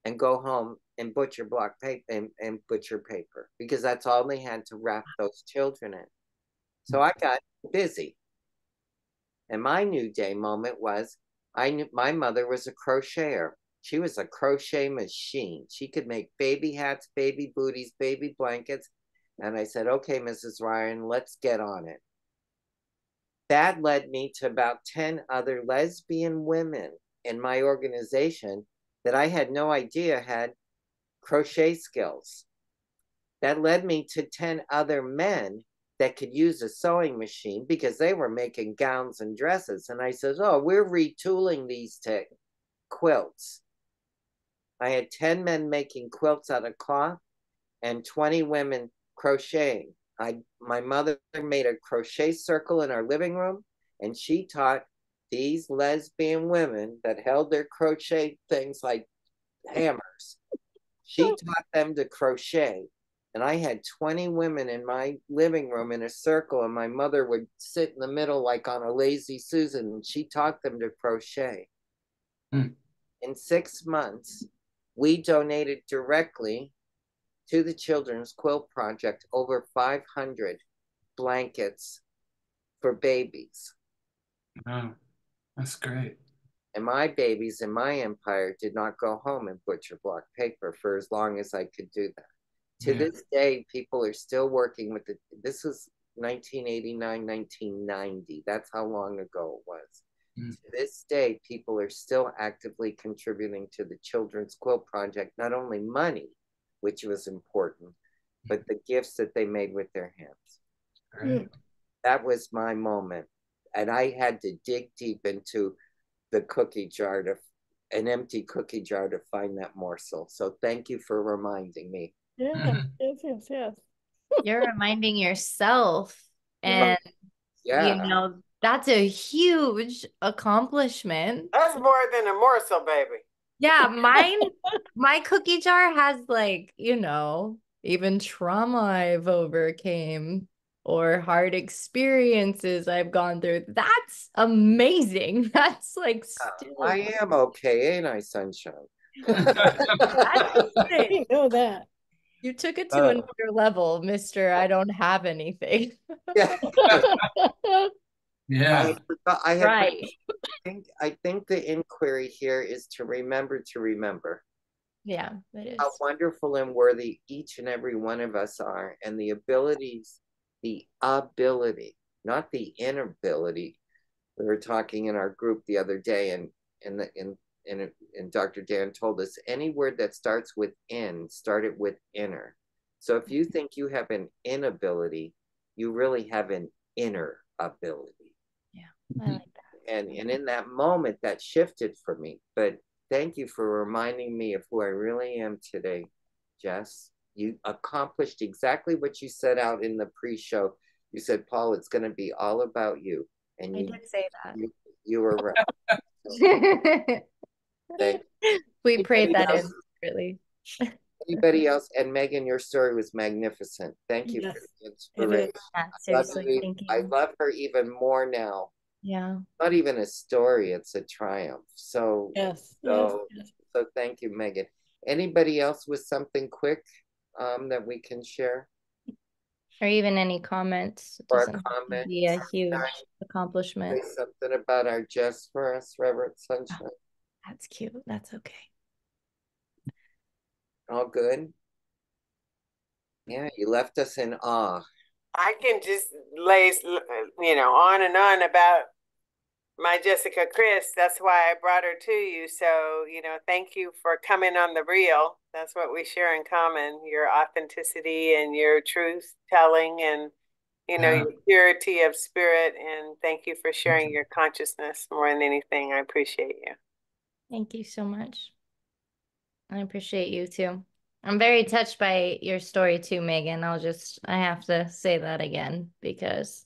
S3: and go home and butcher block paper and butcher paper, because that's all they had to wrap those children in. So I got busy. And my new day moment was, I knew my mother was a crocheter. She was a crochet machine. She could make baby hats, baby booties, baby blankets. And I said, okay, Mrs. Ryan, let's get on it. That led me to about 10 other lesbian women in my organization that I had no idea had crochet skills. That led me to 10 other men that could use a sewing machine because they were making gowns and dresses. And I said, oh, we're retooling these to quilts. I had 10 men making quilts out of cloth and 20 women crocheting. My mother made a crochet circle in our living room, and she taught these lesbian women that held their crochet things like hammers. She taught them to crochet. And I had 20 women in my living room in a circle, and my mother would sit in the middle like on a lazy Susan, and she taught them to crochet. In 6 months, we donated directly to the Children's Quilt Project over 500 blankets for babies.
S6: Wow, that's great.
S3: And my babies in my empire did not go home and butcher block paper for as long as I could do that. To this day, people are still working with it. This was 1989, 1990. That's how long ago it was. To this day, people are still actively contributing to the Children's Quilt Project, not only money, which was important, but the gifts that they made with their hands.
S6: Great.
S3: That was my moment. And I had to dig deep into the cookie jar, an empty cookie jar, to find that morsel. So thank you for reminding me.
S4: Yeah, yes.
S2: You're reminding yourself, and you know, that's a huge accomplishment.
S1: That's more than a morsel, baby.
S2: Yeah, my cookie jar has, like, you know, even trauma I've overcame or hard experiences I've gone through. That's amazing. That's like still
S3: I am okay, ain't I, sunshine?
S2: that's good.
S4: You know that.
S2: You took it to another level, Mr. I don't have anything.
S3: Yeah.
S6: Yeah.
S3: I had
S2: Right.
S3: I think the inquiry here is to remember.
S2: Yeah, it
S3: How
S2: is.
S3: wonderful and worthy each and every one of us are, and the ability, not the inability. We were talking in our group the other day, and Dr. Dan told us any word that starts with in, start it with inner. So if you think you have an inability, you really have an inner ability.
S2: Yeah, I like that.
S3: And in that moment, that shifted for me. But thank you for reminding me of who I really am today, Jess. You accomplished exactly what you set out in the pre-show. You said, Paul, it's going to be all about you. And
S2: I did say that.
S3: you were right. Thank
S2: We prayed that
S3: else?
S2: in secretly.
S3: Anybody else? And Megan, your story was magnificent. Thank you
S4: Yes,
S3: for the
S4: it is.
S3: inspiration.
S2: Yeah, seriously, thank
S3: I
S2: you.
S3: love her even more now.
S2: Yeah.
S3: Not even a story, it's a triumph. So
S4: Yes,
S3: so,
S4: yes.
S3: so thank you, Megan. Anybody else with something quick that we can share?
S2: Or even any comments. It
S3: Or a
S2: doesn't have to
S3: comment?
S2: be a huge
S3: Say
S2: accomplishment.
S3: something about our Jess for us, Reverend Sunshine.
S2: That's cute. That's okay.
S3: All good? Yeah, you left us in awe.
S1: I can just lay, on and on about my Jessica Kreiss. That's why I brought her to you. So, thank you for coming on the real. That's what we share in common, your authenticity and your truth telling and, your purity of spirit. And thank you for sharing your consciousness more than anything. I appreciate you.
S2: Thank you so much. I appreciate you too. I'm very touched by your story too, Megan. I have to say that again because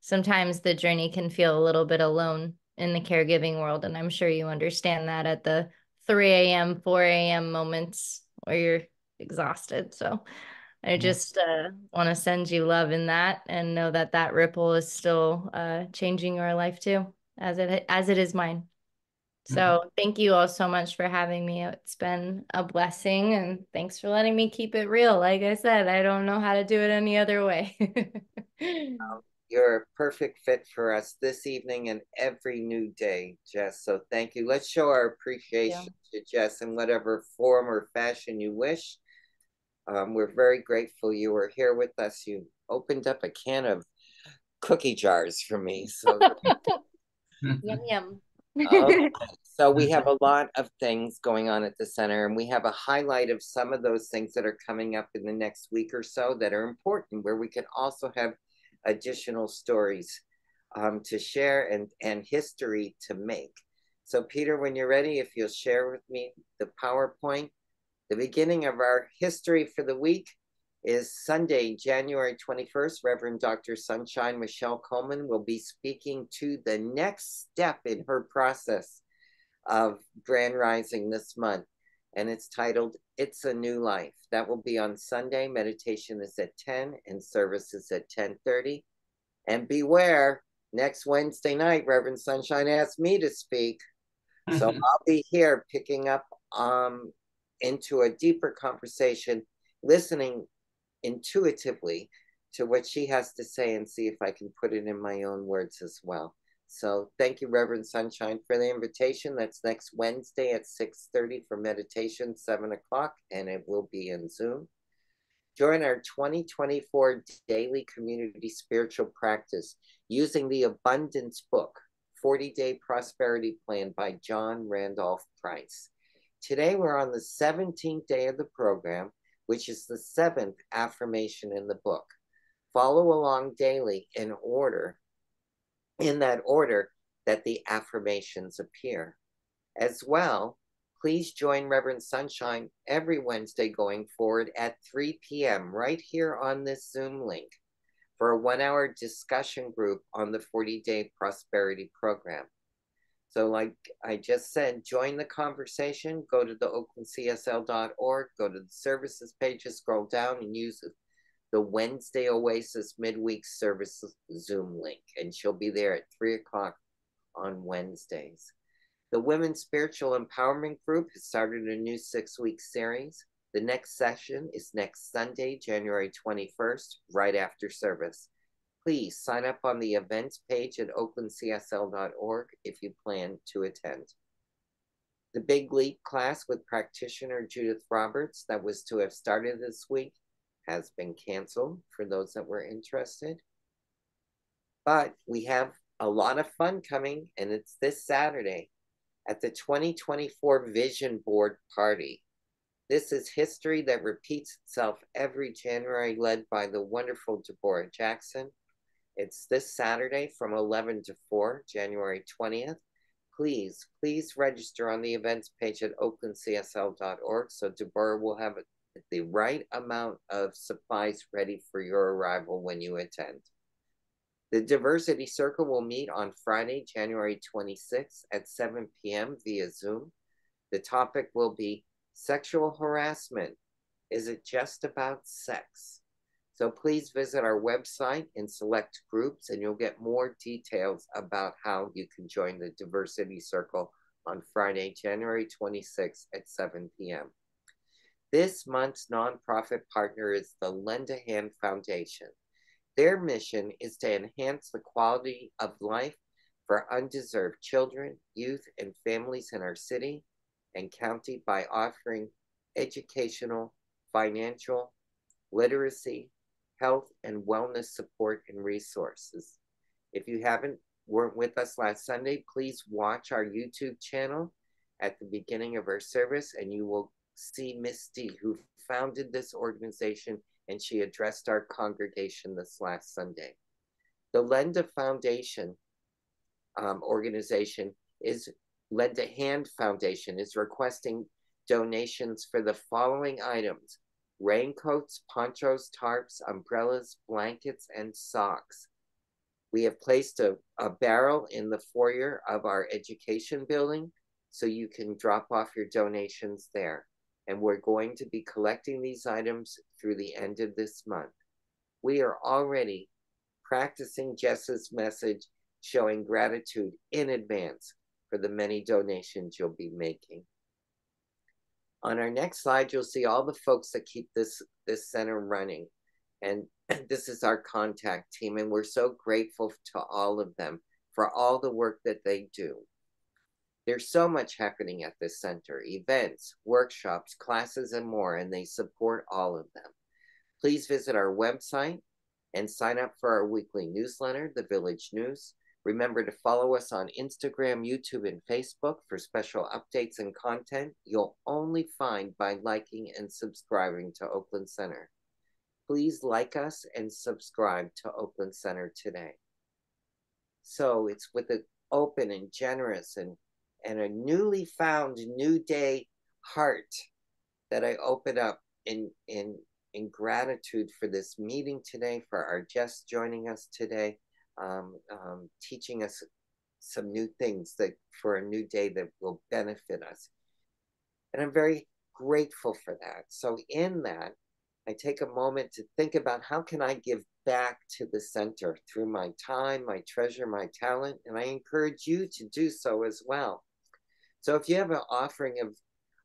S2: sometimes the journey can feel a little bit alone in the caregiving world. And I'm sure you understand that at the 3 a.m., 4 a.m. moments where you're exhausted. So I just want to send you love in that and know that that ripple is still changing your life too, as it is mine. So thank you all so much for having me. It's been a blessing, and thanks for letting me keep it real. Like I said, I don't know how to do it any other way.
S3: You're a perfect fit for us this evening and every new day, Jess. So thank you. Let's show our appreciation to Jess in whatever form or fashion you wish. We're very grateful you were here with us. You opened up a can of cookie jars for me. So
S2: Yum, yum.
S3: So we have a lot of things going on at the center, and we have a highlight of some of those things that are coming up in the next week or so that are important, where we can also have additional stories to share and history to make. So Peter, when you're ready, if you'll share with me the PowerPoint. The beginning of our history for the week is Sunday, January 21st. Reverend Dr. Sunshine Michelle Coleman will be speaking to the next step in her process of Grand Rising this month. And it's titled, It's a New Life. That will be on Sunday. Meditation is at 10 and service is at 10:30. And beware, next Wednesday night, Reverend Sunshine asked me to speak. So I'll be here picking up into a deeper conversation, listening intuitively to what she has to say and see if I can put it in my own words as well. So thank you, Reverend Sunshine, for the invitation. That's next Wednesday at 6:30 for meditation, 7 o'clock, and it will be in Zoom. Join our 2024 daily community spiritual practice using the Abundance Book, 40-Day Prosperity Plan by John Randolph Kreiss. Today, we're on the 17th day of the program, which is the 7th affirmation in the book. Follow along daily in that order that the affirmations appear. As well, please join Reverend Sunshine every Wednesday going forward at 3 p.m. right here on this Zoom link for a 1-hour discussion group on the 40-Day Prosperity Program. So like I just said, join the conversation, go to the oaklandcsl.org, go to the services page, scroll down and use the Wednesday Oasis midweek service Zoom link, and she'll be there at 3 o'clock on Wednesdays. The Women's Spiritual Empowerment Group has started a new 6-week series. The next session is next Sunday, January 21st, right after service. Please sign up on the events page at oaklandcsl.org if you plan to attend. The Big Leap class with practitioner Judith Roberts that was to have started this week has been canceled for those that were interested. But we have a lot of fun coming, and it's this Saturday at the 2024 Vision Board Party. This is history that repeats itself every January, led by the wonderful Deborah Jackson. It's this Saturday from 11 to 4, January 20th. Please register on the events page at oaklandcsl.org so Deborah will have the right amount of supplies ready for your arrival when you attend. The Diversity Circle will meet on Friday, January 26th at 7 p.m. via Zoom. The topic will be sexual harassment. Is it just about sex? So please visit our website and select groups, and you'll get more details about how you can join the Diversity Circle on Friday, January 26th at 7 p.m. This month's nonprofit partner is the Lend a Hand Foundation. Their mission is to enhance the quality of life for undeserved children, youth, and families in our city and county by offering educational, financial, literacy, health, and wellness support and resources. If you weren't with us last Sunday, please watch our YouTube channel at the beginning of our service, and you will see Misty, who founded this organization, and she addressed our congregation this last Sunday. The Lend a Foundation organization is Lend a Hand Foundation is requesting donations for the following items: raincoats, ponchos, tarps, umbrellas, blankets, and socks. We have placed a barrel in the foyer of our education building so you can drop off your donations there. And we're going to be collecting these items through the end of this month. We are already practicing Jess's message, showing gratitude in advance for the many donations you'll be making. On our next slide, you'll see all the folks that keep this center running. And this is our contact team, and we're so grateful to all of them for all the work that they do. There's so much happening at this center: events, workshops, classes, and more, and they support all of them. Please visit our website and sign up for our weekly newsletter, The Village News. Remember to follow us on Instagram, YouTube, and Facebook for special updates and content you'll only find by liking and subscribing to Oakland Center. Please like us and subscribe to Oakland Center today. So it's with an open and generous and a newly found new day heart that I open up in gratitude for this meeting today, for our guests joining us today, teaching us some new things that for a new day that will benefit us. And I'm very grateful for that. So in that, I take a moment to think about how can I give back to the center through my time, my treasure, my talent, and I encourage you to do so as well. So if you have an offering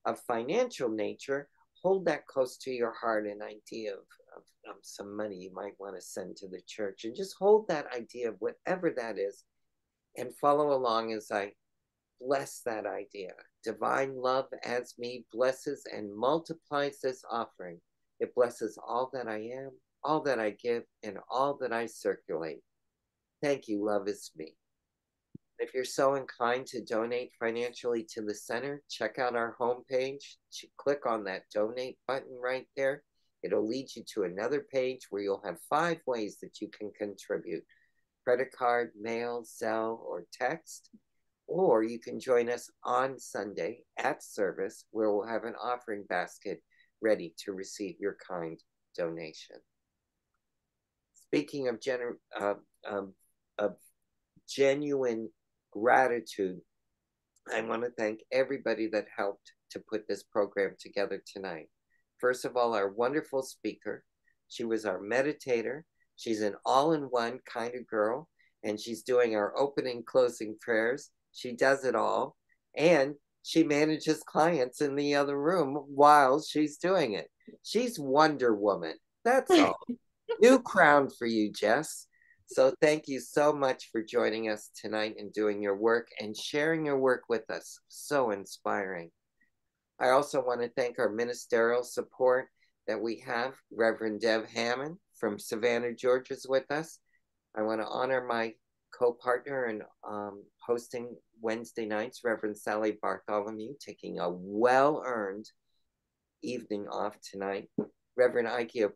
S3: of financial nature, hold that close to your heart, an idea of some money you might want to send to the church, and just hold that idea of whatever that is and follow along as I bless that idea. Divine love as me blesses and multiplies this offering. It blesses all that I am, all that I give, and all that I circulate. Thank you, love is me. If you're so inclined to donate financially to the center, check out our homepage. Click on that donate button right there. It'll lead you to another page where you'll have 5 ways that you can contribute: credit card, mail, Zelle, or text. Or you can join us on Sunday at service, where we'll have an offering basket ready to receive your kind donation. Speaking of genuine gratitude, I want to thank everybody that helped to put this program together tonight. First of all, our wonderful speaker, She was our meditator. She's an all-in-one kind of girl, and she's doing our opening, closing prayers. She does it all, and she manages clients in the other room while she's doing it. She's Wonder Woman. That's all. New crown for you, Jess. So thank you so much for joining us tonight and doing your work and sharing your work with us. So inspiring. I also want to thank our ministerial support that we have. Reverend Deb Hammond from Savannah, Georgia is with us. I want to honor my co-partner in hosting Wednesday nights, Reverend Sally Bartholomew, taking a well-earned evening off tonight. Reverend Ikea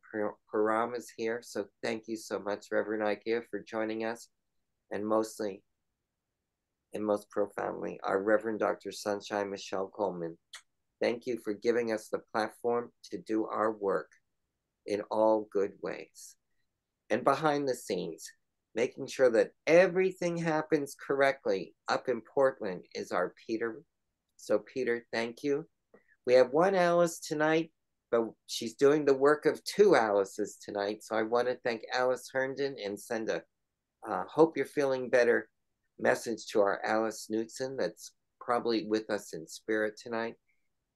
S3: Param is here, so thank you so much, Reverend Ikea, for joining us. And mostly, and most profoundly, our Reverend Dr. Sunshine Michelle Coleman. Thank you for giving us the platform to do our work in all good ways. And behind the scenes, making sure that everything happens correctly up in Portland is our Peter. So Peter, thank you. We have one Alice tonight, but she's doing the work of two Alices tonight. So I want to thank Alice Herndon and send a hope you're feeling better message to our Alice Knutson that's probably with us in spirit tonight.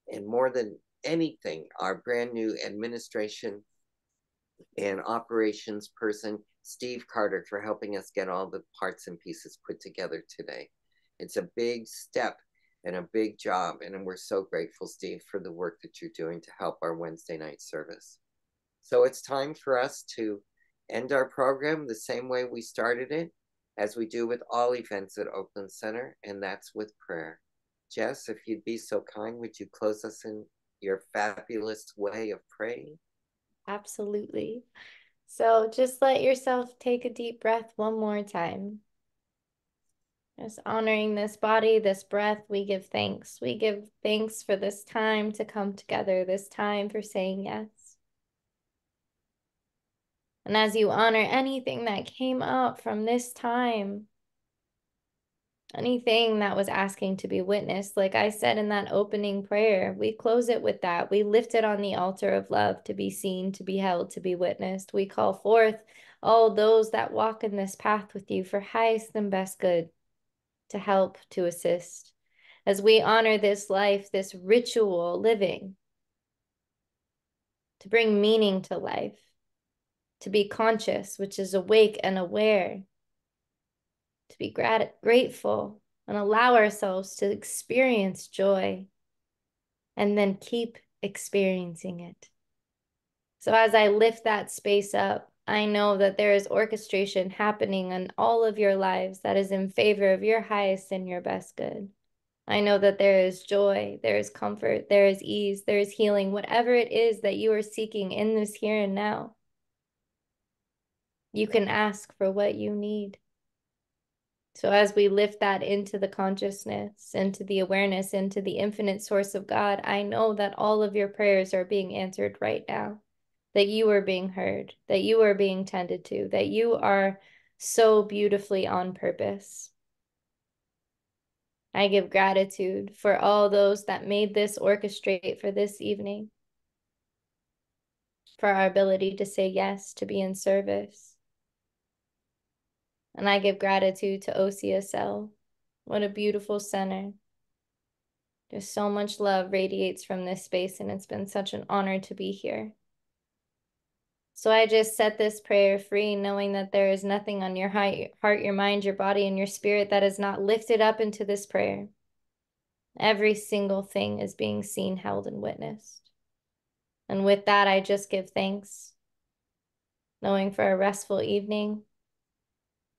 S3: And more than anything, our brand new administration and operations person, Steve Carter, for helping us get all the parts and pieces put together today. It's a big step and a big job, and we're so grateful, Steve, for the work that you're doing to help our Wednesday night service. So it's time for us to end our program the same way we started it, as we do with all events at Oakland Center, and that's with prayer. Jess, if you'd be so kind, would you close us in your fabulous way of praying?
S2: Absolutely. So just let yourself take a deep breath one more time. Just honoring this body, this breath, we give thanks. We give thanks for this time to come together, this time for saying yes. And as you honor anything that came up from this time, anything that was asking to be witnessed, like I said in that opening prayer, we close it with that. We lift it on the altar of love to be seen, to be held, to be witnessed. We call forth all those that walk in this path with you for highest and best good, to help, to assist. As we honor this life, this ritual living, to bring meaning to life, to be conscious, which is awake and aware, to be grateful and allow ourselves to experience joy and then keep experiencing it. So as I lift that space up, I know that there is orchestration happening in all of your lives that is in favor of your highest and your best good. I know that there is joy, there is comfort, there is ease, there is healing, whatever it is that you are seeking in this here and now. You can ask for what you need. So as we lift that into the consciousness, into the awareness, into the infinite source of God, I know that all of your prayers are being answered right now, that you are being heard, that you are being tended to, that you are so beautifully on purpose. I give gratitude for all those that made this orchestrate for this evening, for our ability to say yes, to be in service. And I give gratitude to OCSL. What a beautiful center. Just so much love radiates from this space, and it's been such an honor to be here. So I just set this prayer free, knowing that there is nothing on your heart, your mind, your body, and your spirit that is not lifted up into this prayer. Every single thing is being seen, held, and witnessed. And with that, I just give thanks, knowing for a restful evening,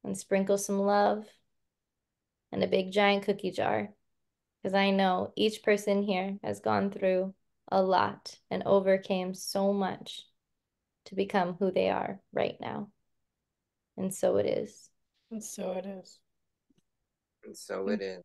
S2: and sprinkle some love in a big giant cookie jar, because I know each person here has gone through a lot and overcame so much to become who they are right now. And so it is.
S4: And so it is.
S3: And so it is.